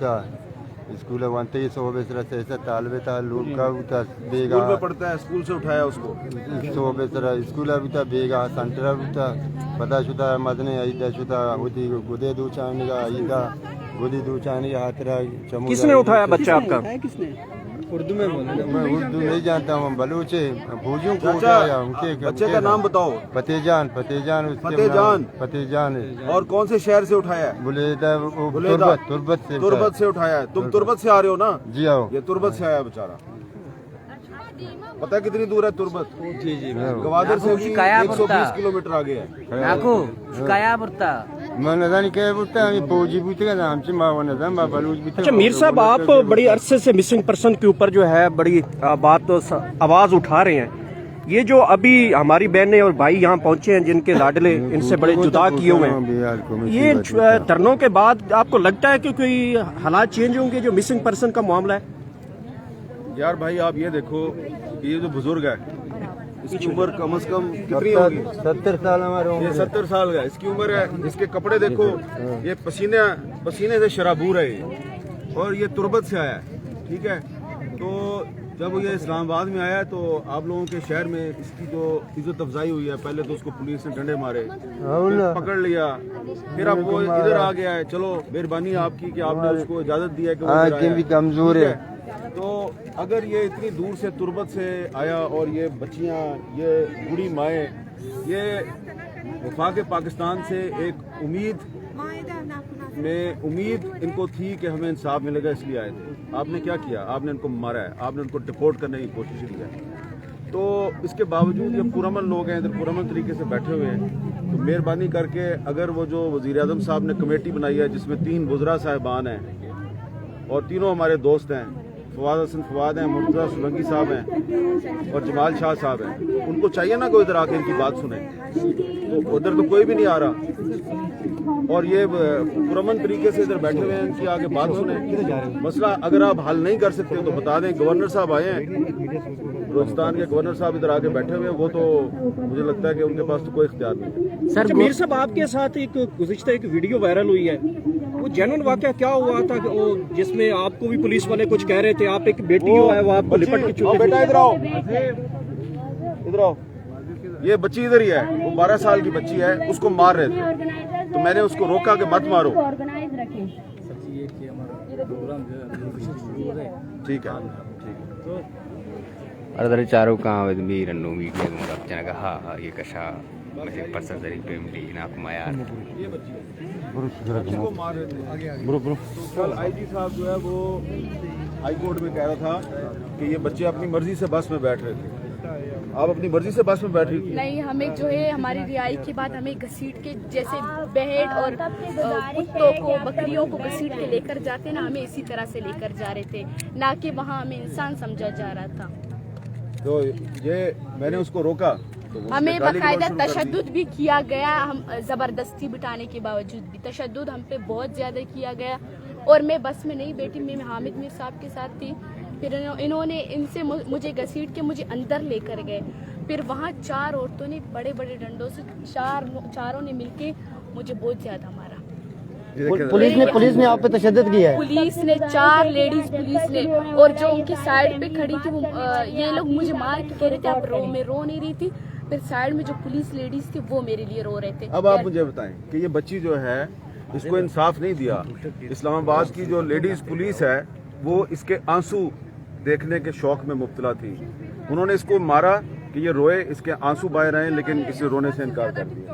buta school वंते सो बेसरा से ऐसा तालबे ता लोग का बुता बेगा स्कूल में पढ़ता है, स्कूल से उठाया उसको सो बेसरा स्कूल बुता बेगा संतरा बुता पता शुदा मदने आइदा शुदा होती गुदे दो चाने का आइदा गुदी दो चाने का हाथरा चमू किसने उठाया बच्चा आपका? उर्दू में बोलना। मैं उर्दू नहीं जानता हूँ, बलूच भूजों को उठाया उनके बच्चे का नाम बताओ। फतेजान फतेजान और कौन से शहर से उठाया है? बुलेदा तुर्बत से उठाया है। तुम तुर्बत से आ रहे हो ना? जी आओ। ये तुर्बत से आया बेचारा। पता है कितनी दूर है तुर्बत? जी जी गवादर से भी 120 किलोमीटर आगे है। मैं नदानी कह बुता हमें फौजी बुते का नाम से माँ नदान बा बलूच बुते। अच्छा मीर साहब, आप बड़ी अरसे से मिसिंग पर्सन के ऊपर जो है बड़ी बात आवाज उठा रहे हैं। ये जो अभी हमारी बहनें और भाई यहाँ पहुंचे हैं जिनके लाडले इनसे बड़े जुदा किए हुए हैं, ये धरनों के बाद आपको लगता है कि कोई हालात चेंज होंगे जो मिसिंग पर्सन का मामला है? यार भाई आप ये देखो, ये जो बुजुर्ग है इसकी उम्र कम से कम कितनी होगी? 70 साल हमारे। ये 70 साल का इसकी उम्र है। इसके कपड़े देखो, ये पसीने से शराबूर है ये, और ये तुर्बत से आया है। ठीक है, तो जब ये इस्लामाबाद में आया तो आप लोगों के शहर में इसकी जो इज्जत अफजाई हुई है, पहले तो उसको पुलिस ने डंडे मारे, फिर पकड़ लिया, फिर अब वो इधर आ गया है। चलो मेहरबानी आपकी कि आपने उसको इजाजत दी है कि वो इधर आया है। कमजोर है। तो अगर ये इतनी दूर से तुर्बत से आया और ये बच्चियां, ये बूढ़ी माएँ, ये वफाक पाकिस्तान से एक उम्मीद इनको थी कि हमें इंसाफ मिलेगा, इसलिए आए थे। आपने क्या किया? आपने इनको मारा है, आपने उनको डिपोर्ट करने की कोशिश की है। तो इसके बावजूद ये पुरअमन लोग हैं, इधर पुरअमन तरीके से बैठे हुए हैं। तो मेहरबानी करके अगर वो जो वज़ीर आज़म साहब ने कमेटी बनाई है जिसमें 3 वज़रा साहिबान हैं और तीनों हमारे दोस्त हैं, फवाद हसन फवाद हैं, मुर्तज़ा सोलंकी साहब हैं और जमाल शाह साहब हैं, उनको चाहिए ना कोई इधर आके इनकी बात सुने। तो उधर तो कोई भी नहीं आ रहा और ये पुरअमन तरीके से इधर बैठे हुए हैं, इनकी आगे बात सुने। मसला अगर आप हल नहीं कर सकते हो तो बता दें। गवर्नर साहब आए हैं, बलूचिस्तान के गवर्नर साहब इधर आके बैठे हुए हैं, वो तो मुझे लगता है कि उनके पास तो कोई इख्तियार नहीं है। सर मीर साहब, आपके साथ एक गुज़िश्ता एक वीडियो वायरल हुई है, वो जेन्युइन वाकया क्या हुआ था वो जिसमें आपको भी पुलिस वाले कुछ कह रहे थे, आप एक बेटी जो है वो आपको लिपट के चुके? बेटा इधर आओ, इधर आओ। ये बच्ची इधर ही है, वो 12 साल की बच्ची है, उसको मार रहे थे तो मैंने उसको रोका कि मत मारो। ठीक है, अरे चारों काम మీరన్ను వీడియో రచనగా ये कशा मुझे पर्सन जरी पेमली ना कुमार उसको मार रहे थे। कल आईजी साहब जो है वो हाई कोर्ट में कह रहा था कि ये बच्चे अपनी मर्जी से बस में बैठ रहे थे। आप अपनी मर्जी से बस में बैठ रही थी? नहीं, हमें जो है हमारी रिहाई के बाद हमें घसीट के, जैसे भेड़ और कुत्तों को, बकरियों को घसीट के लेकर जाते ना, हमें इसी तरह से लेकर जा रहे थे, ना कि वहाँ हमें इंसान समझा जा रहा था। तो ये मैंने उसको रोका तो हमें बाकायदा तशद्दुद भी किया गया, हम ज़बरदस्ती बिठाने के बावजूद भी तशद्दुद हम पे बहुत ज़्यादा किया गया। और मैं बस में नहीं बैठी, मैं हामिद मीर साहब के साथ थी। फिर इन्होंने इनसे मुझे घसीट के मुझे अंदर लेकर गए। फिर वहाँ 4 औरतों ने बड़े बड़े डंडों से चारों ने मिलके मुझे बहुत ज़्यादा मारा। पुलिस ने आप पे तशद्दुद किया है? पुलिस ने 4 लेडीज पुलिस ने, और जो उनकी साइड पे खड़ी थी वो ये लोग मुझे मार के कह रहे थे आप रो, मैं रो नहीं रही थी। फिर साइड में जो पुलिस लेडीज थी वो मेरे लिए रो रहे थे। अब आप मुझे बताएं कि ये बच्ची जो है इसको इंसाफ नहीं दिया। इस्लामाबाद की जो लेडीज पुलिस है वो इसके आंसू देखने के शौक में मुब्तला थी, उन्होंने इसको मारा कि ये रोए, इसके आंसू बह रहे हैं, लेकिन इसे रोने से इनकार कर दिया।